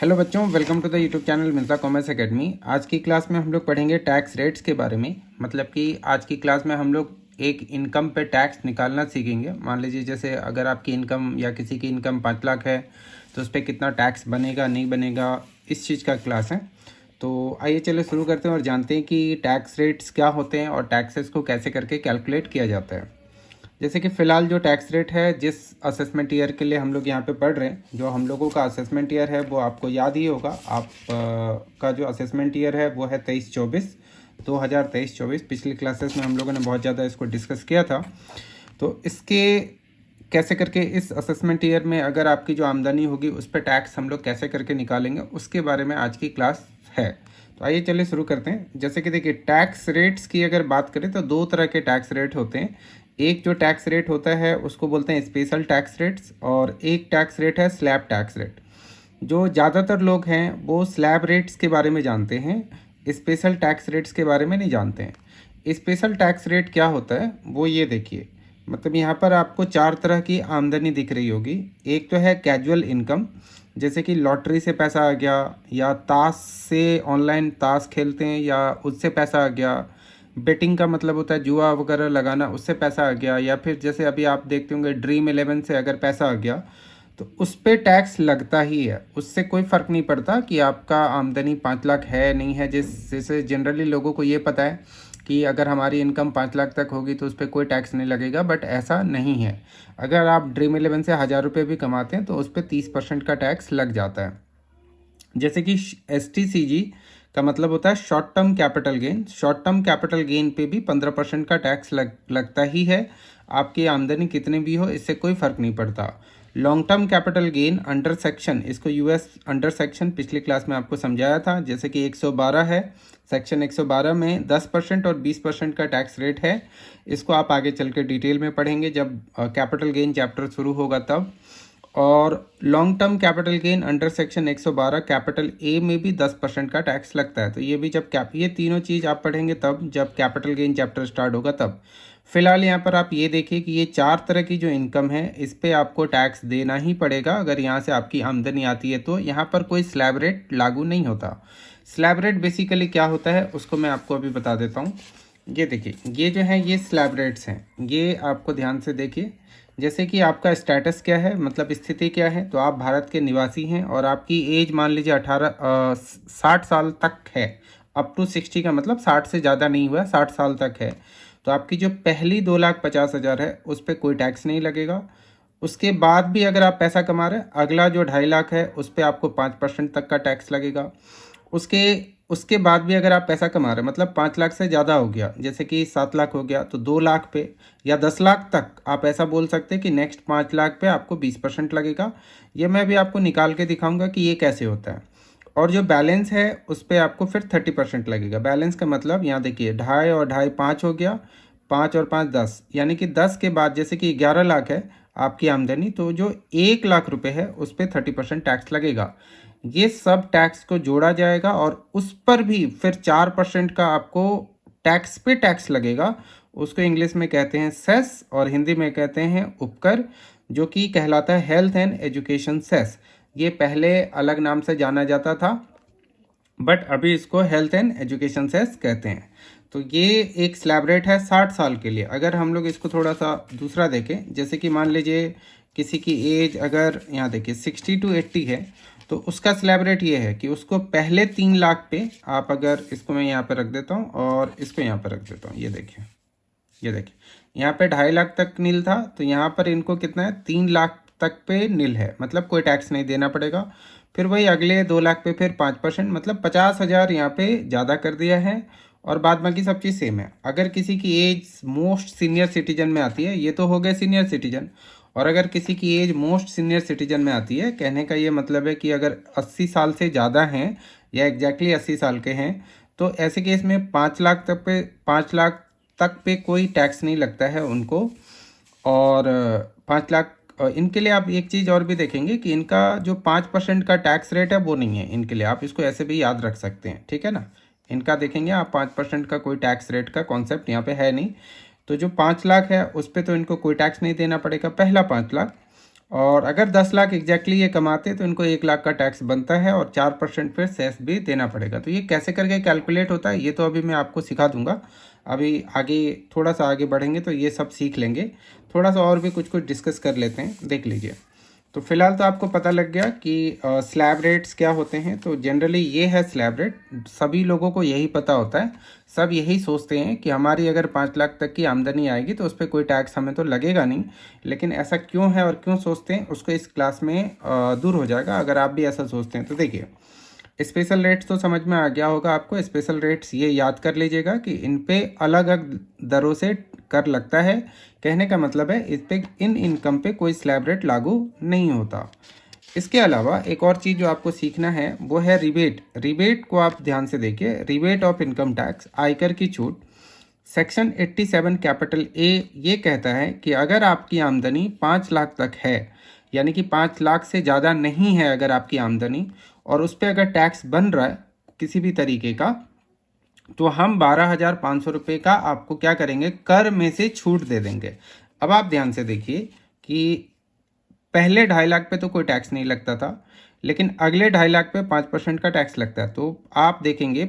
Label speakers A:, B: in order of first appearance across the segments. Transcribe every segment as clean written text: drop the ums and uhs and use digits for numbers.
A: Hello बच्चों, welcome to the YouTube channel मिलता commerce academy. आज की क्लास में हम लोग पढ़ेंगे टैक्स रेट्स के बारे में। मतलब कि आज की क्लास में हम लोग एक इनकम पे टैक्स निकालना सीखेंगे। मान लीजिए जैसे अगर आपकी इनकम या किसी की इनकम 5 लाख है तो उस पर कितना टैक्स बनेगा नहीं बनेगा, इस चीज़ का क्लास है। तो आइए चलो शुरू करते हैं और जानते हैं कि टैक्स रेट्स क्या होते हैं और टैक्सेस को कैसे करके कैलकुलेट किया जाता है। जैसे कि फ़िलहाल जो टैक्स रेट है जिस असेसमेंट ईयर के लिए हम लोग यहाँ पे पढ़ रहे हैं, जो हम लोगों का असेसमेंट ईयर है वो आपको याद ही होगा। आप का जो असेसमेंट ईयर है वो है 23-24, 2023-24। पिछली क्लासेस में हम लोगों ने बहुत ज़्यादा इसको डिस्कस किया था। तो इसके कैसे करके इस असेसमेंट ईयर में अगर आपकी जो आमदनी होगी उस पर टैक्स हम लोग कैसे करके निकालेंगे, उसके बारे में आज की क्लास है। तो आइए चलिए शुरू करते हैं। जैसे कि देखिए, टैक्स रेट्स की अगर बात करें तो दो तरह के टैक्स रेट होते हैं। एक जो टैक्स रेट होता है उसको बोलते हैं स्पेशल टैक्स रेट्स, और एक टैक्स रेट है स्लैब टैक्स रेट। जो ज़्यादातर लोग हैं वो स्लैब रेट्स के बारे में जानते हैं, स्पेशल टैक्स रेट्स के बारे में नहीं जानते हैं। स्पेशल टैक्स रेट क्या होता है वो ये देखिए। मतलब यहाँ पर आपको चार तरह की आमदनी दिख रही होगी। एक तो है कैजुअल इनकम, जैसे कि लॉटरी से पैसा आ गया, या ताश से ऑनलाइन ताश खेलते हैं या उससे पैसा आ गया। बेटिंग का मतलब होता है जुआ वगैरह लगाना, उससे पैसा आ गया। या फिर जैसे अभी आप देखते होंगे ड्रीम 11 से अगर पैसा आ गया तो उस पर टैक्स लगता ही है। उससे कोई फ़र्क नहीं पड़ता कि आपका आमदनी 5 लाख है नहीं है। जैसे जनरली लोगों को ये पता है कि अगर हमारी इनकम 5 लाख तक होगी तो उस पर कोई टैक्स नहीं लगेगा, बट ऐसा नहीं है। अगर आप ड्रीम 11 से 1000 रुपये भी कमाते हैं तो उस पर 30% का टैक्स लग जाता है। जैसे कि STCG का मतलब होता है short term capital gain. Short term capital gain पे भी 15% का टैक्स लगता ही है। आपकी आमदनी कितनी भी हो, इससे कोई फ़र्क नहीं पड़ता। Long term capital gain under section, इसको US अंडर सेक्शन पिछली क्लास में आपको समझाया था। जैसे कि 112 है, सेक्शन 112 में 10% और 20% का टैक्स रेट है। इसको आप आगे चल के डिटेल में पढ़ेंगे जब कैपिटल गेन चैप्टर शुरू होगा तब। और long term capital gain under section 112 capital A में भी 10% का टैक्स लगता है। तो ये भी जब ये तीनों चीज़ आप पढ़ेंगे तब, जब कैपिटल गेन चैप्टर स्टार्ट होगा तब। फिलहाल यहाँ पर आप ये देखिए कि ये चार तरह की जो इनकम है इस पे आपको टैक्स देना ही पड़ेगा। अगर यहाँ से आपकी आमदनी आती है तो यहाँ पर कोई स्लैब रेट लागू नहीं होता। स्लैब रेट बेसिकली क्या होता है उसको मैं आपको अभी बता देता हूँ। ये देखिए, ये जो है ये स्लैब रेट्स हैं। ये आपको ध्यान से देखिए। जैसे कि आपका स्टेटस क्या है, मतलब स्थिति क्या है, तो आप भारत के निवासी हैं और आपकी एज मान लीजिए 60 साल तक है। अप टू 60 का मतलब 60 से ज़्यादा नहीं हुआ, 60 साल तक है। तो आपकी जो पहली 2,50,000 है उस पर कोई टैक्स नहीं लगेगा। उसके बाद भी अगर आप पैसा कमा रहे हैं, अगला जो 2.5 लाख है उस पर आपको 5% तक का टैक्स लगेगा। उसके उसके बाद भी अगर आप पैसा कमा रहे हैं, मतलब 5 लाख से ज़्यादा हो गया, जैसे कि 7 लाख हो गया, तो 2 लाख पे या 10 लाख तक आप ऐसा बोल सकते हैं कि नेक्स्ट 5 लाख पे आपको 20% लगेगा। ये मैं भी आपको निकाल के दिखाऊंगा कि ये कैसे होता है। और जो बैलेंस है उस पर आपको फिर 30% लगेगा। बैलेंस का मतलब यहाँ देखिए, 2.5 और 2.5 5 हो गया, 5 और 5 10, यानी कि 10 के बाद जैसे कि 11 लाख है आपकी आमदनी, तो जो 1 लाख रुपए है उस पर 30% टैक्स लगेगा। ये सब टैक्स को जोड़ा जाएगा और उस पर भी फिर 4% का आपको टैक्स पे टैक्स लगेगा। उसको इंग्लिश में कहते हैं सेस और हिंदी में कहते हैं उपकर, जो कि कहलाता है हेल्थ एंड एजुकेशन सेस। ये पहले अलग नाम से जाना जाता था, बट अभी इसको हेल्थ एंड एजुकेशन सेस कहते हैं। तो ये एक स्लैब रेट है 60 साल के लिए। अगर हम लोग इसको थोड़ा सा दूसरा देखें, जैसे कि मान लीजिए किसी की एज अगर यहाँ देखिए 60 to 80 है, तो उसका स्लैब रेट ये है कि उसको पहले 3 लाख पे आप, अगर इसको मैं यहाँ पे रख देता हूँ और इसको यहाँ पे रख देता हूँ, ये देखिए, ये देखिए, यहाँ पे 2.5 लाख तक नील था, तो यहाँ पर इनको कितना है, 3 लाख तक पे नील है, मतलब कोई टैक्स नहीं देना पड़ेगा। फिर वही अगले 2 लाख पे फिर 5%, मतलब 50,000 यहाँ पे ज़्यादा कर दिया है। और बाद बाकी सब चीज़ सेम है। अगर किसी की एज मोस्ट सीनियर सिटीजन में आती है, ये तो हो गए सीनियर सिटीजन, और अगर किसी की एज मोस्ट सीनियर सिटीजन में आती है, कहने का ये मतलब है कि अगर 80 साल से ज़्यादा हैं या एग्जैक्टली 80 साल के हैं, तो ऐसे केस में 5 लाख तक पे कोई टैक्स नहीं लगता है उनको। और 5 लाख इनके लिए आप एक चीज़ और भी देखेंगे कि इनका जो 5% का टैक्स रेट है वो नहीं है इनके लिए। आप इसको ऐसे भी याद रख सकते हैं, ठीक है ना। इनका देखेंगे आप, 5% का कोई टैक्स रेट का कॉन्सेप्ट यहाँ पे है नहीं। तो जो 5 लाख है उस पर तो इनको कोई टैक्स नहीं देना पड़ेगा, पहला 5 लाख। और अगर 10 लाख एग्जैक्टली ये कमाते तो इनको 1 लाख का टैक्स बनता है और 4% फिर सेस भी देना पड़ेगा। तो ये कैसे करके कैलकुलेट होता है ये तो अभी मैं आपको सिखा दूंगा। अभी आगे थोड़ा सा आगे बढ़ेंगे तो ये सब सीख लेंगे। थोड़ा सा और भी कुछ कुछ डिस्कस कर लेते हैं, देख लीजिए। तो फिलहाल तो आपको पता लग गया कि स्लैब रेट्स क्या होते हैं। तो जनरली ये है स्लैब रेट, सभी लोगों को यही पता होता है। सब यही सोचते हैं कि हमारी अगर 5 लाख तक की आमदनी आएगी तो उस पर कोई टैक्स हमें तो लगेगा नहीं। लेकिन ऐसा क्यों है और क्यों सोचते हैं उसको इस क्लास में दूर हो जाएगा अगर आप भी ऐसा सोचते हैं। तो देखिए, स्पेशल रेट्स तो समझ में आ गया होगा आपको। स्पेशल रेट्स ये याद कर लीजिएगा कि इन पे अलग अलग दरों से कर लगता है। कहने का मतलब है इस पे इन इनकम पे कोई स्लैब रेट लागू नहीं होता। इसके अलावा एक और चीज़ जो आपको सीखना है वो है रिबेट। रिबेट को आप ध्यान से देखिए, रिबेट ऑफ इनकम टैक्स, आयकर की छूट। सेक्शन 87 कैपिटल ए ये कहता है कि अगर आपकी आमदनी 5 लाख तक है, यानी कि 5 लाख से ज़्यादा नहीं है अगर आपकी आमदनी, और उस पर अगर टैक्स बन रहा है किसी भी तरीके का, तो हम 12,500 रुपये का आपको क्या करेंगे, कर में से छूट दे देंगे। अब आप ध्यान से देखिए कि पहले 2.5 लाख पे तो कोई टैक्स नहीं लगता था, लेकिन अगले 2.5 लाख पे 5% का टैक्स लगता है। तो आप देखेंगे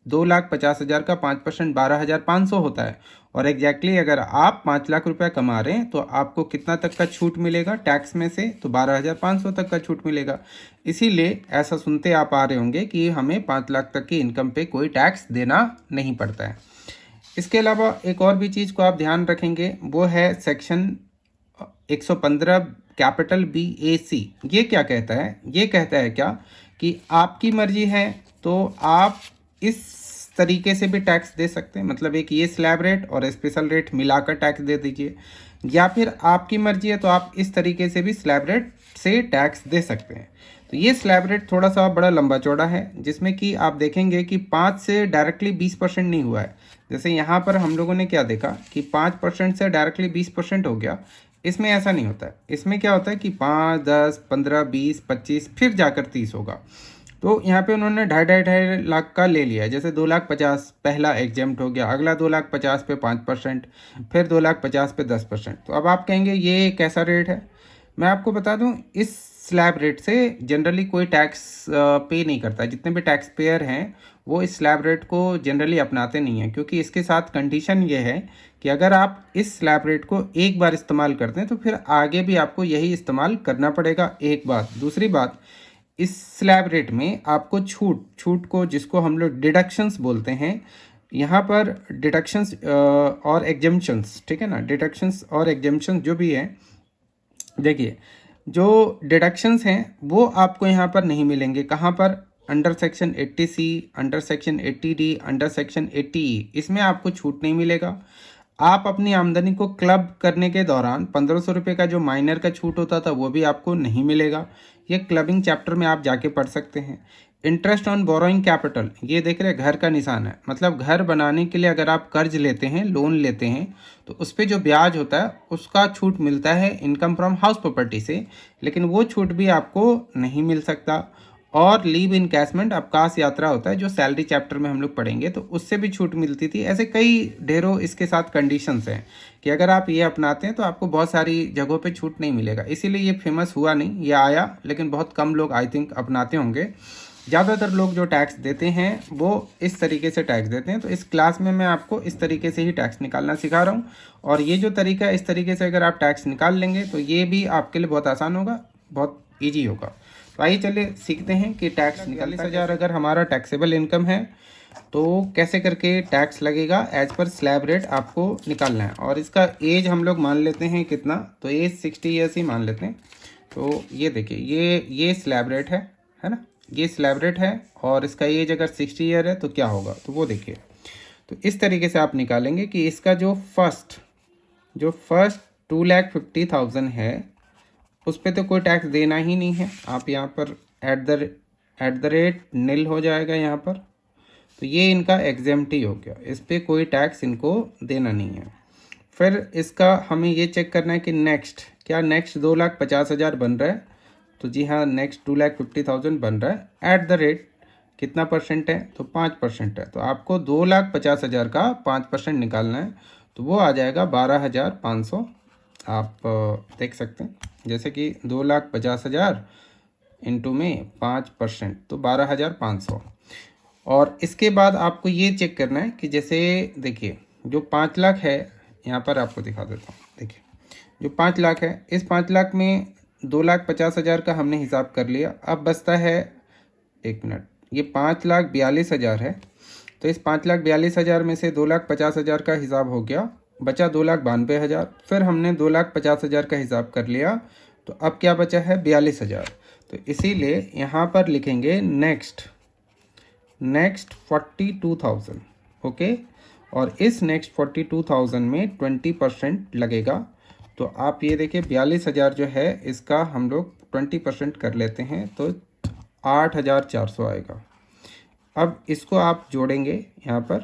A: 2,50,000 का 5% 12,500 होता है। और एग्जैक्टली अगर आप 5 लाख रुपया कमा रहे हैं तो आपको कितना तक का छूट मिलेगा टैक्स में से, तो 12,500 तक का छूट मिलेगा। इसीलिए ऐसा सुनते आप आ रहे होंगे कि हमें 5 लाख तक की इनकम पे कोई टैक्स देना नहीं पड़ता है। इसके अलावा एक और भी चीज़ को आप ध्यान रखेंगे वो है सेक्शन 115 कैपिटल BAC। ये क्या कहता है, ये कहता है क्या कि आपकी मर्जी है तो आप इस तरीके से भी टैक्स दे सकते हैं। मतलब एक ये स्लैब रेट और स्पेशल रेट मिलाकर टैक्स दे दीजिए, या फिर आपकी मर्जी है तो आप इस तरीके से भी स्लैब रेट से टैक्स दे सकते हैं। तो ये स्लैब रेट थोड़ा सा बड़ा लंबा चौड़ा है, जिसमें कि आप देखेंगे कि 5 से डायरेक्टली 20% नहीं हुआ है। जैसे यहाँ पर हम लोगों ने क्या देखा कि 5% से डायरेक्टली 20% हो गया। इसमें ऐसा नहीं होता है। इसमें क्या होता है कि 5, 10, 15, 20, 25 फिर जाकर 30 होगा। तो यहाँ पे उन्होंने 2.5 लाख का ले लिया। जैसे 2,50,000 पहला एग्जेम्प्ट हो गया, अगला 2,50,000 पे 5%, फिर 2,50,000 पे 10%। तो अब आप कहेंगे ये कैसा रेट है। मैं आपको बता दूं, इस स्लैब रेट से जनरली कोई टैक्स पे नहीं करता। जितने भी टैक्स पेयर हैं वो इस स्लैब रेट को जनरली अपनाते नहीं हैं, क्योंकि इसके साथ कंडीशन ये है कि अगर आप इस स्लैब रेट को एक बार इस्तेमाल करते हैं तो फिर आगे भी आपको यही इस्तेमाल करना पड़ेगा। एक बात। दूसरी बात, इस स्लैब रेट में आपको छूट को जिसको हम लोग डिडक्शंस बोलते हैं, यहाँ पर डिडक्शंस और एग्जेम्पशंस, ठीक है ना, डिडक्शंस और एग्जेम्पशंस जो भी है, देखिए जो डिडक्शंस हैं वो आपको यहाँ पर नहीं मिलेंगे। कहाँ पर? Under section 80C, under section 80D, under section 80E, इसमें आपको छूट नहीं मिलेगा। आप अपनी आमदनी को क्लब करने के दौरान 1,500 रुपये का जो माइनर का छूट होता था वो भी आपको नहीं मिलेगा। ये क्लबिंग चैप्टर में आप जाके पढ़ सकते हैं। इंटरेस्ट ऑन बोरोइंग कैपिटल, ये देख रहे घर का निशान है, मतलब घर बनाने के लिए अगर आप कर्ज लेते हैं, लोन लेते हैं, तो उस पर जो ब्याज होता है उसका छूट मिलता है इनकम फ्रॉम हाउस प्रॉपर्टी से, लेकिन वो छूट भी आपको नहीं मिल सकता। और लीव इनकैशमेंट, अवकाश यात्रा होता है जो सैलरी चैप्टर में हम लोग पढ़ेंगे, तो उससे भी छूट मिलती थी। ऐसे कई ढेरों इसके साथ कंडीशंस हैं कि अगर आप ये अपनाते हैं तो आपको बहुत सारी जगहों पे छूट नहीं मिलेगा। इसीलिए ये फेमस हुआ नहीं, ये आया, लेकिन बहुत कम लोग आई थिंक अपनाते होंगे। ज़्यादातर लोग जो टैक्स देते हैं वो इस तरीके से टैक्स देते हैं। तो इस क्लास में मैं आपको इस तरीके से ही टैक्स निकालना सिखा रहा हूँ, और ये जो तरीका है इस तरीके से अगर आप टैक्स निकाल लेंगे तो ये भी आपके लिए बहुत आसान होगा, बहुत ईजी होगा। तो आइए चलिए सीखते हैं कि टैक्स 40,000 अगर हमारा टैक्सेबल इनकम है तो कैसे करके टैक्स लगेगा एज पर स्लैब रेट आपको निकालना है। और इसका एज हम लोग मान लेते हैं कितना, तो एज 60 ईयर्स ही मान लेते हैं। तो ये देखिए, ये स्लैब रेट है ना, ये स्लैब रेट है, और इसका एज अगर 60 ईयर है तो क्या होगा, तो वो देखिए। तो इस तरीके से आप निकालेंगे कि इसका जो फर्स्ट 2,50,000 है उस पर तो कोई टैक्स देना ही नहीं है। आप यहाँ पर एट द रेट नील हो जाएगा यहाँ पर, तो ये इनका एग्जेम्प्ट ही हो गया, इस पर कोई टैक्स इनको देना नहीं है। फिर इसका हमें ये चेक करना है कि नेक्स्ट 2,50,000 बन रहा है, तो जी हाँ नेक्स्ट 2,50,000 बन रहा है। एट द रेट कितना परसेंट है, तो 5% है। तो आपको 2,50,000 का 5% निकालना है, तो वो आ जाएगा 12,500 आप देख सकते हैं, जैसे कि 2,50,000 इंटू में 5% तो 12,500। और इसके बाद आपको ये चेक करना है कि जैसे देखिए जो 5 लाख है, यहाँ पर आपको दिखा देता हूँ। देखिए जो 5 लाख है, इस 5 लाख में 2,50,000 का हमने हिसाब कर लिया। अब बचता है, एक मिनट, ये 5,42,000 है। तो इस 5,42,000 में से 2,50,000 का हिसाब हो गया, बचा 2,92,000। फिर हमने 2,50,000 का हिसाब कर लिया, तो अब क्या बचा है 42,000। तो इसीलिए यहाँ पर लिखेंगे नेक्स्ट 42,000। ओके, और इस नेक्स्ट 42,000 में 20% लगेगा। तो आप ये देखिए 42,000 जो है इसका हम लोग 20% कर लेते हैं तो 8,400 आएगा। अब इसको आप जोड़ेंगे यहाँ पर,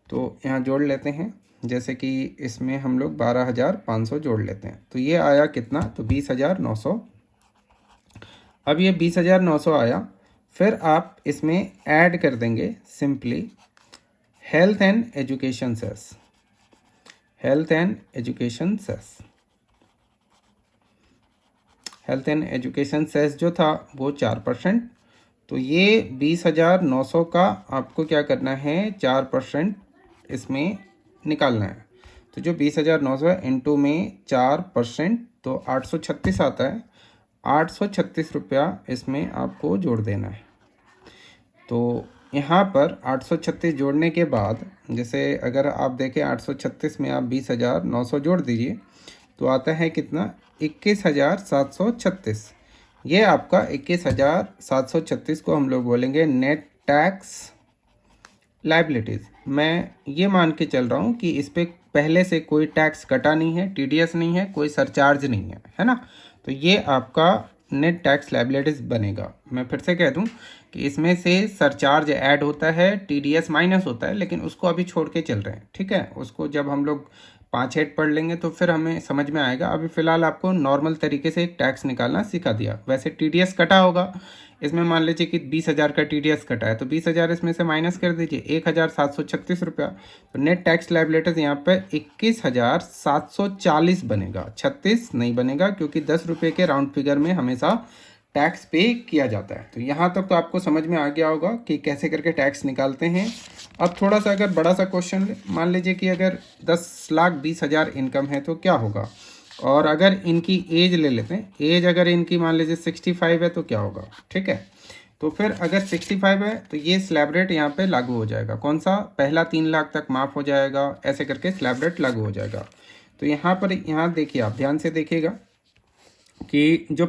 A: तो यहाँ जोड़ लेते हैं, जैसे कि इसमें हम लोग 12,500 जोड़ लेते हैं, तो ये आया कितना, तो 20,900। अब ये 20,900 आया, फिर आप इसमें ऐड कर देंगे simply health and education cess. Health and education cess, health and education cess जो था वो 4%। तो ये 20,900 का आपको क्या करना है, 4% इसमें निकालना है। तो जो 20,900 है इंटू में 4%, तो 836 आता है। 836 रुपया इसमें आपको जोड़ देना है। तो यहाँ पर 836 जोड़ने के बाद, जैसे अगर आप देखें 836 में आप 20,900 जोड़ दीजिए तो आता है कितना, 21,736। ये आपका 21,736 को हम लोग बोलेंगे नेट टैक्स लाइबिलिटीज़। मैं ये मान के चल रहा हूँ कि इस पर पहले से कोई टैक्स कटा नहीं है, टीडीएस नहीं है, कोई सरचार्ज नहीं है ना। तो ये आपका नेट टैक्स लाइबिलिटीज़ बनेगा। मैं फिर से कह दूं कि इसमें से सरचार्ज ऐड होता है, टीडीएस माइनस होता है, लेकिन उसको अभी छोड़ के चल रहे हैं, ठीक है। उसको जब हम लोग 5 हेड पढ़ लेंगे तो फिर हमें समझ में आएगा। अभी फ़िलहाल आपको नॉर्मल तरीके से एक टैक्स निकालना सिखा दिया। वैसे टीडीएस कटा होगा, इसमें मान लीजिए कि 20,000 का टीडीएस कटा है, तो 20,000 इसमें से माइनस कर दीजिए, 1,736 रुपया। तो नेट टैक्स लाइबिलिटीज़ यहाँ पे 21,740 बनेगा, 36 नहीं बनेगा, क्योंकि 10 रुपये के राउंड फिगर में हमेशा टैक्स पे किया जाता है। तो यहाँ तक तो आपको समझ में आ गया होगा कि कैसे करके टैक्स निकालते हैं। अब थोड़ा सा अगर बड़ा सा क्वेश्चन मान लीजिए कि अगर 10,20,000 इनकम है तो क्या होगा, और अगर इनकी एज ले लेते हैं, एज अगर इनकी मान लीजिए 65 है तो क्या होगा, ठीक है। तो फिर अगर 65 है तो ये स्लैब रेट यहाँ पे लागू हो जाएगा। कौन सा, पहला 3 लाख तक माफ़ हो जाएगा, ऐसे करके स्लैब रेट लागू हो जाएगा। तो यहाँ पर, यहाँ देखिए, आप ध्यान से देखिएगा कि जो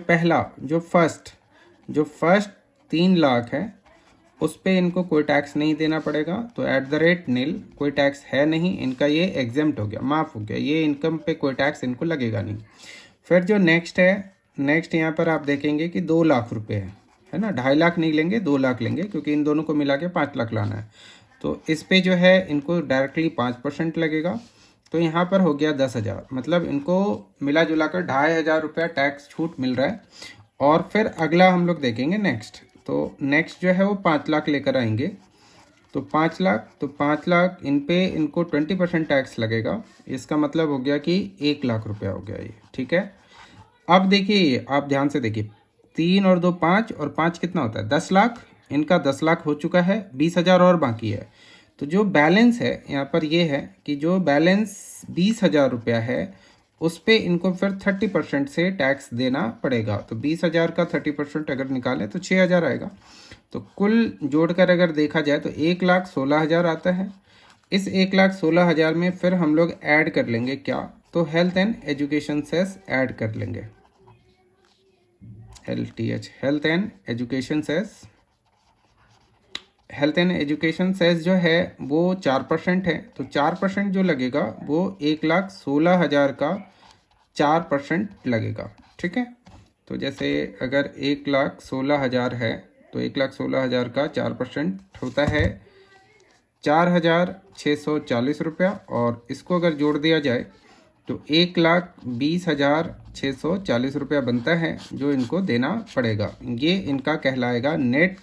A: फर्स्ट 3 लाख है उस पे इनको कोई टैक्स नहीं देना पड़ेगा। तो @NIL कोई टैक्स है नहीं, इनका ये एग्जेम्प्ट हो गया, माफ़ हो गया, ये इनकम पे कोई टैक्स इनको लगेगा नहीं। फिर जो नेक्स्ट है, नेक्स्ट यहाँ पर आप देखेंगे कि 2 लाख रुपए है ना, 2.5 लाख नहीं लेंगे, 2 लाख लेंगे, क्योंकि इन दोनों को मिला के 5 लाख लाना है। तो इस पे जो है इनको डायरेक्टली 5% लगेगा। तो यहाँ पर हो गया 10,000, मतलब इनको मिला जुला कर 2,500 रुपया टैक्स छूट मिल रहा है। और फिर अगला हम लोग देखेंगे नेक्स्ट। तो नेक्स्ट जो है वो 5 लाख लेकर आएंगे। तो 5 लाख, तो 5 लाख इन पे इनको 20% टैक्स लगेगा। इसका मतलब हो गया कि 1 लाख रुपया हो गया ये, ठीक है। अब देखिए, आप ध्यान से देखिए, 3 और 2 5, और 5 कितना होता है, 10 लाख। इनका 10 लाख हो चुका है, 20,000 और बाकी है। तो जो बैलेंस है यहाँ पर ये है कि जो बैलेंस 20,000 रुपया है उस पे इनको फिर 30% से टैक्स देना पड़ेगा। तो 20,000 का 30% अगर निकालें तो 6,000 आएगा। तो कुल जोड़कर अगर देखा जाए तो 1,16,000 आता है। इस 1,16,000 में फिर हम लोग ऐड कर लेंगे क्या, तो health and education cess add कर लेंगे, LTH, health and education cess. Health and education cess जो है वो 4% है। तो 4% जो लगेगा वो 1,16,000 का 4% लगेगा, ठीक है। तो जैसे अगर 1,16,000 है तो 1,16,000 का 4% होता है 4,640 रुपया। और इसको अगर जोड़ दिया जाए तो 1,20,640 रुपया बनता है जो इनको देना पड़ेगा। ये इनका कहलाएगा नेट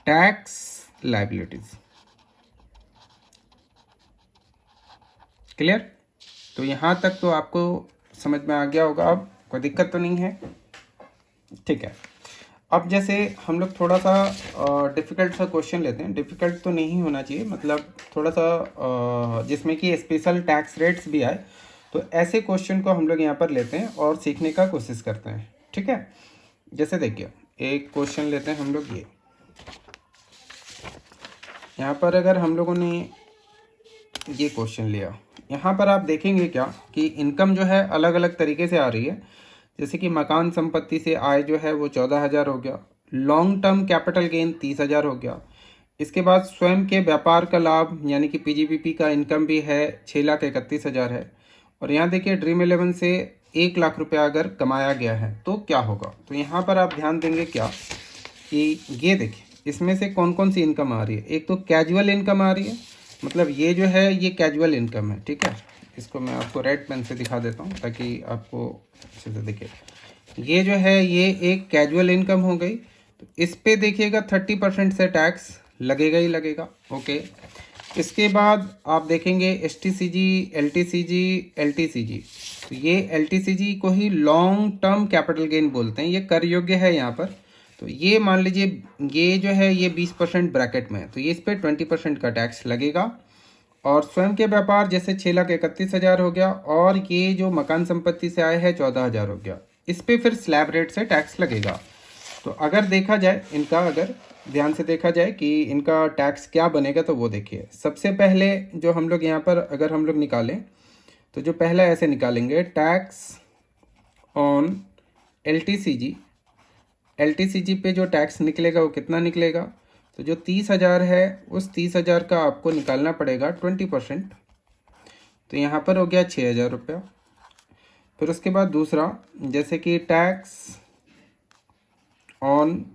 A: टैक्स लाइबिलिटीज। क्लियर। तो यहाँ तक तो आपको समझ में आ गया होगा, अब कोई दिक्कत तो नहीं है, ठीक है। अब जैसे हम लोग थोड़ा सा डिफ़िकल्ट सा क्वेश्चन लेते हैं, डिफ़िकल्ट तो नहीं होना चाहिए, मतलब थोड़ा सा जिसमें कि स्पेशल टैक्स रेट्स भी आए, तो ऐसे क्वेश्चन को हम लोग यहाँ पर लेते हैं और सीखने का कोशिश करते हैं, ठीक है। जैसे देखिए एक क्वेश्चन लेते हैं हम लोग, ये यहाँ पर अगर हम लोगों ने ये क्वेश्चन लिया, यहाँ पर आप देखेंगे क्या कि इनकम जो है अलग अलग तरीके से आ रही है। जैसे कि मकान संपत्ति से आय जो है वो 14,000 हो गया, लॉन्ग टर्म कैपिटल गेन 30,000 हो गया, इसके बाद स्वयं के व्यापार का लाभ यानी कि पीजीबीपी का इनकम भी है 6,31,000 है। और यहाँ देखिए ड्रीम 11 से 1,00,000 रुपया अगर कमाया गया है तो क्या होगा। तो यहाँ पर आप ध्यान देंगे क्या कि ये देखिए इसमें से कौन कौन सी इनकम आ रही है। एक तो कैजुअल इनकम आ रही है, मतलब ये जो है ये कैजुअल इनकम है, ठीक है। इसको मैं आपको रेड पेन से दिखा देता हूँ ताकि आपको अच्छे से दिखे। ये जो है ये एक कैजुअल इनकम हो गई, तो इस पे देखिएगा 30% से टैक्स लगेगा ही लगेगा, ओके। इसके बाद आप देखेंगे एसटीसीजी, एलटीसीजी, एलटीसीजी, तो ये एलटीसीजी को ही लॉन्ग टर्म कैपिटल गेन बोलते हैं, ये कर योग्य है यहाँ पर। तो ये मान लीजिए ये जो है ये 20% ब्रैकेट में है, तो ये इस पर 20% का टैक्स लगेगा। और स्वयं के व्यापार जैसे 6,31,000 हो गया, और ये जो मकान संपत्ति से आया है 14,000 हो गया, इस पे फिर स्लैब रेट से टैक्स लगेगा। तो अगर देखा जाए इनका, अगर ध्यान से देखा जाए कि इनका टैक्स क्या बनेगा, तो वो देखिए सबसे पहले जो हम लोग यहाँ पर अगर हम लोग निकालें, तो जो पहला ऐसे निकालेंगे टैक्स ऑन एलटीसीजी, एलटीसीजी पे जो टैक्स निकलेगा वो कितना निकलेगा, तो जो 30,000 है उस 30,000 का आपको निकालना पड़ेगा 20%, तो यहाँ पर हो गया 6,000 रुपया। फिर उसके बाद दूसरा जैसे कि टैक्स ऑन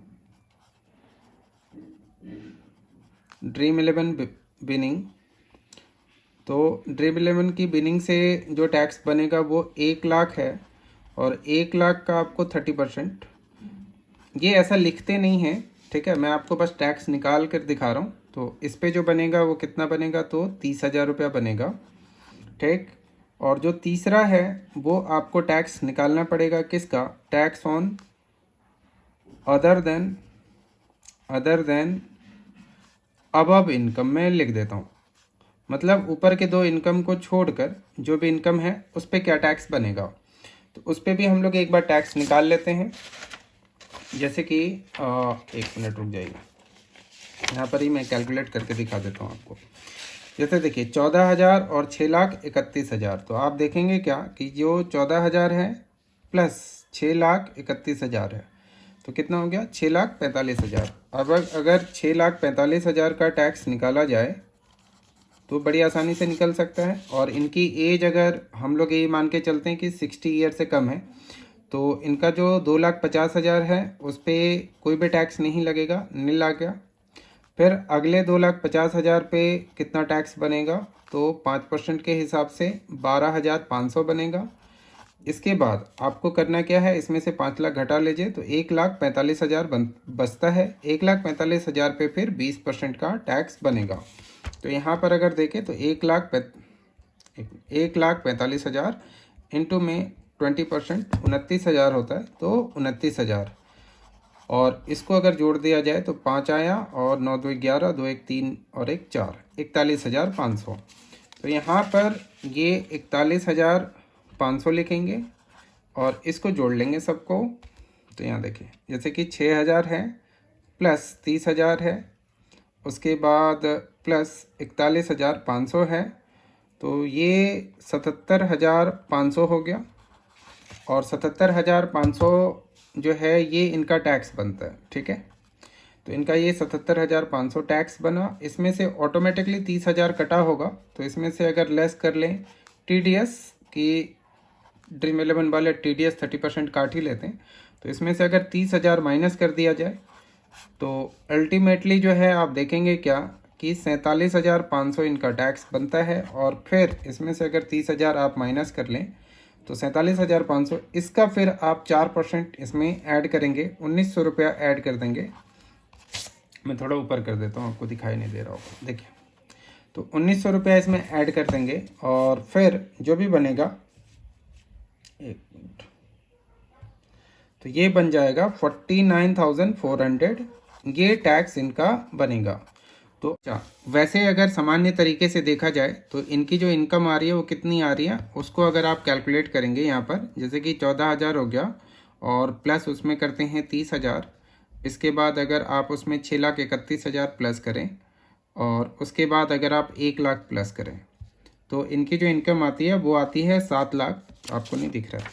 A: ड्रीम 11 बिनिंग, तो ड्रीम 11 की बिनिंग से जो टैक्स बनेगा वो 1,00,000 है, और 1,00,000 का आपको 30%, ये ऐसा लिखते नहीं है, ठीक है, मैं आपको बस टैक्स निकाल कर दिखा रहा हूँ। तो इस पे जो बनेगा वो कितना बनेगा, तो 30,000 रुपया बनेगा, ठीक। और जो तीसरा है वो आपको टैक्स निकालना पड़ेगा किसका, tax on other than above income, मैं लिख देता हूँ, मतलब ऊपर के दो इनकम को छोड़कर जो भी इनकम है उस पर क्या टैक्स बनेगा। तो उस पर भी हम लोग एक बार टैक्स निकाल लेते हैं। जैसे कि 1 मिनट रुक जाइए, यहाँ पर ही मैं कैलकुलेट करके दिखा देता हूँ आपको। जैसे देखिए 14,000 और 6,31,000, तो आप देखेंगे क्या कि जो 14,000 है प्लस 6,31,000 है, तो कितना हो गया 6,45,000। अब अगर 6,45,000 का टैक्स निकाला जाए तो बड़ी आसानी से निकल सकता है। और इनकी एज अगर हम लोग ये मान के चलते हैं कि 60 ईयर से कम है, तो इनका जो 2,50,000 है उस पर कोई भी टैक्स नहीं लगेगा, नील आ गया। फिर अगले 2,50,000 पे कितना टैक्स बनेगा, तो 5% के हिसाब से 12,500 बनेगा। इसके बाद आपको करना क्या है, इसमें से 5 लाख घटा लीजिए तो 1,45,000 बचता है। 1,45,000 पे फिर 20% का टैक्स बनेगा। तो यहाँ पर अगर देखें तो 1,45,000 इंटू में 20% 29,000 होता है, तो 29,000। और इसको अगर जोड़ दिया जाए तो 5 आया, और 9 2 11, 2 1 3 और 1 4, 41,500। तो यहाँ पर ये 41,500 लिखेंगे और इसको जोड़ लेंगे सबको। तो यहाँ देखिए जैसे कि 6,000 है प्लस 30,000 है, उसके बाद प्लस 41,500 है, तो ये 77,500 हो गया। और 77,500 जो है ये इनका टैक्स बनता है, ठीक है। तो इनका ये 77,500 टैक्स बना। इसमें से ऑटोमेटिकली 30,000 कटा होगा, तो इसमें से अगर लेस कर लें टीडीएस की, ड्रीम 11 वाले टीडीएस 30% काट ही लेते हैं, तो इसमें से अगर 30,000 माइनस कर दिया जाए तो अल्टीमेटली जो है आप देखेंगे क्या कि 47,500 इनका टैक्स बनता है। और फिर इसमें से अगर 30,000 आप माइनस कर लें तो 47,500, इसका फिर आप 4% इसमें ऐड करेंगे, 1,900 रुपया ऐड कर देंगे। मैं थोड़ा ऊपर कर देता हूँ, आपको दिखाई नहीं दे रहा होगा, देखिए। तो 1,900 रुपया इसमें ऐड कर देंगे, और फिर जो भी बनेगा एक मिनट, तो ये बन जाएगा 49,400, ये टैक्स इनका बनेगा। तो अच्छा, वैसे अगर सामान्य तरीके से देखा जाए तो इनकी जो इनकम आ रही है वो कितनी आ रही है, उसको अगर आप कैलकुलेट करेंगे यहाँ पर, जैसे कि 14,000 हो गया और प्लस उसमें करते हैं 30,000, इसके बाद अगर आप उसमें 6,31,000 प्लस करें और उसके बाद अगर आप 1,00,000 प्लस करें, तो इनकी जो इनकम आती है वो आती है 7,00,000, आपको नहीं दिख रहा है,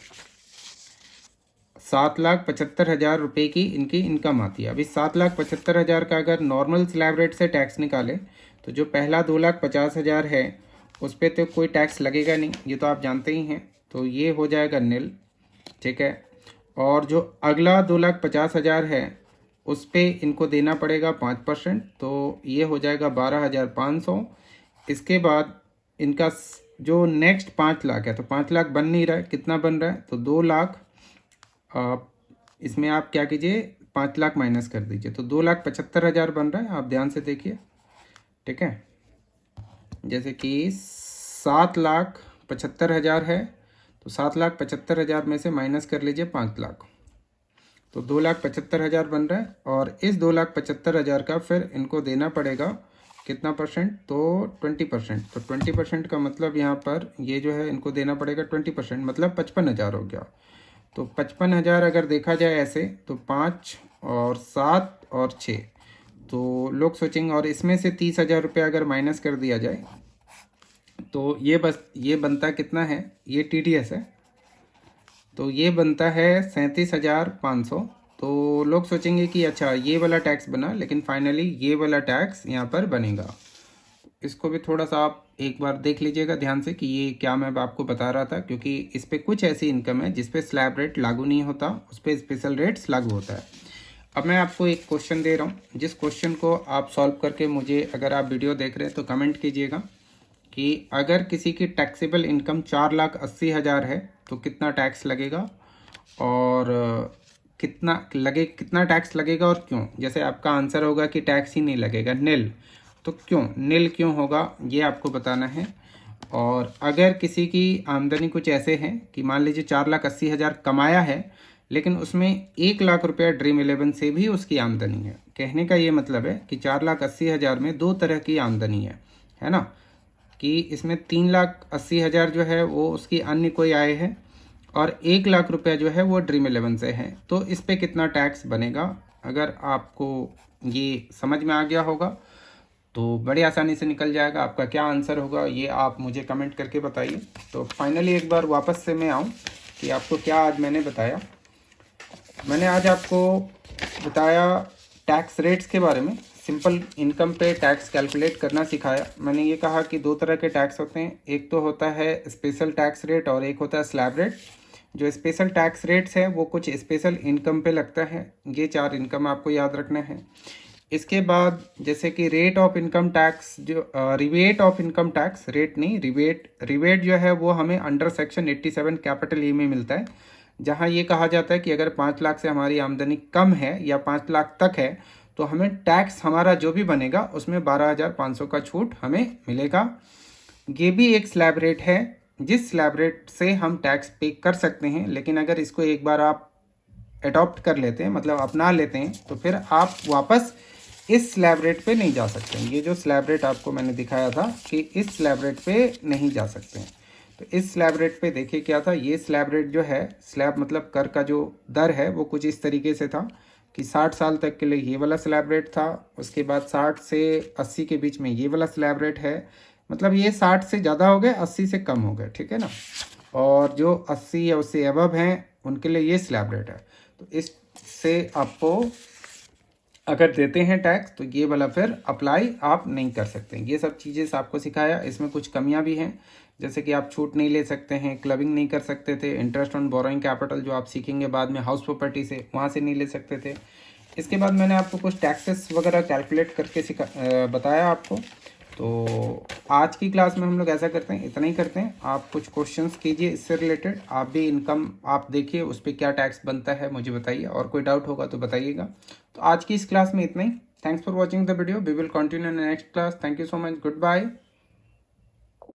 A: 7,75,000 रुपये की इनकी इनकम आती है। अभी 7,75,000 का अगर नॉर्मल स्लैब रेट से टैक्स निकाले तो जो पहला 2,50,000 है उस पर तो कोई टैक्स लगेगा नहीं, ये तो आप जानते ही हैं, तो ये हो जाएगा नील, ठीक है। और जो अगला 2,50,000 है उस पर इनको देना पड़ेगा 5%, तो ये हो जाएगा 12,500। इसके बाद इनका जो नेक्स्ट 5,00,000 है, तो 5,00,000 बन नहीं रहा है, कितना बन रहा है, तो 2,00,000, आप इसमें आप क्या कीजिए 5,00,000 माइनस कर दीजिए, तो 2,75,000 बन रहा है, आप ध्यान से देखिए, ठीक है। जैसे कि 7,75,000 है, तो 7,75,000 में से माइनस कर लीजिए 5,00,000, तो 2,75,000 बन रहा है। और इस 2,75,000 का फिर इनको देना पड़ेगा कितना परसेंट, तो 20%। तो 20% का मतलब यहाँ पर ये जो है इनको देना पड़ेगा 20%, मतलब 55,000 हो गया। तो 55,000 अगर देखा जाए ऐसे, तो 5 और 7 और 6, तो लोग सोचेंगे, और इसमें से 30,000 रुपये अगर माइनस कर दिया जाए तो ये बस ये बनता कितना है, ये TDS है, तो ये बनता है 37,500। तो लोग सोचेंगे कि अच्छा ये वाला टैक्स बना, लेकिन फाइनली ये वाला टैक्स यहाँ पर बनेगा। इसको भी थोड़ा सा आप एक बार देख लीजिएगा ध्यान से कि ये क्या मैं आपको बता रहा था, क्योंकि इस पर कुछ ऐसी इनकम है जिस पे स्लैब रेट लागू नहीं होता, उस पर स्पेशल रेट्स लागू होता है। अब मैं आपको एक क्वेश्चन दे रहा हूँ, जिस क्वेश्चन को आप सॉल्व करके मुझे, अगर आप वीडियो देख रहे हैं तो कमेंट कीजिएगा कि अगर किसी की टैक्सेबल इनकम 4,80,000 है तो कितना टैक्स लगेगा, और कितना टैक्स लगेगा और क्यों। जैसे आपका आंसर होगा कि टैक्स ही नहीं लगेगा, नील, तो क्यों नील क्यों होगा ये आपको बताना है। और अगर किसी की आमदनी कुछ ऐसे है कि मान लीजिए 4,80,000 कमाया है, लेकिन उसमें 1,00,000 रुपया ड्रीम 11 से भी उसकी आमदनी है, कहने का ये मतलब है कि 4,80,000 में दो तरह की आमदनी है ना, कि इसमें 3,80,000 जो है वो उसकी अन्य कोई आय है, और 1,00,000 रुपया जो है वो ड्रीम 11 से है। तो इस पे कितना टैक्स बनेगा, अगर आपको ये समझ में आ गया होगा तो बड़ी आसानी से निकल जाएगा। आपका क्या आंसर होगा ये आप मुझे कमेंट करके बताइए। तो फाइनली एक बार वापस से मैं आऊँ कि आपको क्या आज मैंने बताया। मैंने आज आपको बताया टैक्स रेट्स के बारे में, सिंपल इनकम पे टैक्स कैलकुलेट करना सिखाया। मैंने ये कहा कि दो तरह के टैक्स होते हैं, एक तो होता है स्पेशल टैक्स रेट और एक होता है स्लैब रेट। जो स्पेशल टैक्स रेट्स है वो कुछ स्पेशल इनकम पे लगता है, ये 4 इनकम आपको याद रखना है। इसके बाद जैसे कि रेट ऑफ इनकम टैक्स, जो rebate of income tax, rate नहीं रिबेट जो है वो हमें अंडर सेक्शन 87 कैपिटल ई में मिलता है, जहाँ ये कहा जाता है कि अगर 5,00,000 से हमारी आमदनी कम है या 5,00,000 तक है तो हमें टैक्स हमारा जो भी बनेगा उसमें 12,500 का छूट हमें मिलेगा। ये भी एक स्लैब रेट है, जिस स्लैब रेट से हम टैक्स पे कर सकते हैं, लेकिन अगर इसको एक बार आप अडॉप्ट कर लेते हैं, मतलब अपना लेते हैं, तो फिर आप वापस इस स्लैब रेट पे नहीं जा सकते हैं। ये जो स्लैब रेट आपको मैंने दिखाया था कि इस स्लैब रेट पे नहीं जा सकते हैं, तो इस स्लैब रेट पे देखिए क्या था। ये स्लैब रेट जो है, स्लैब मतलब कर का जो दर है वो कुछ इस तरीके से था कि 60 साल तक के लिए ये वाला स्लैब रेट था, उसके बाद 60 से 80 के बीच में ये वाला स्लैब रेट है, मतलब ये 60 से ज़्यादा हो गए, 80 से कम हो गए, ठीक है ना। और जो 80 या उससे अबव हैं उनके लिए ये स्लैब रेट है। तो इससे आपको अगर देते हैं टैक्स तो ये वाला फिर अप्लाई आप नहीं कर सकते। ये सब चीज़ें आपको सिखाया, इसमें कुछ कमियां भी हैं, जैसे कि आप छूट नहीं ले सकते हैं, क्लबिंग नहीं कर सकते थे, इंटरेस्ट ऑन बोरोइंग कैपिटल जो आप सीखेंगे बाद में हाउस प्रॉपर्टी से, वहाँ से नहीं ले सकते थे। इसके बाद मैंने आपको कुछ टैक्सेस वगैरह कैलकुलेट करके बताया आपको। तो आज की क्लास में हम लोग ऐसा करते हैं, इतना ही करते हैं। आप कुछ क्वेश्चंस कीजिए इससे रिलेटेड, आप भी इनकम आप देखिए उस पर क्या टैक्स बनता है मुझे बताइए, और कोई डाउट होगा तो बताइएगा। तो आज की इस क्लास में इतना ही। Thanks for watching the video, we will continue in next class. Thank you so much, good bye.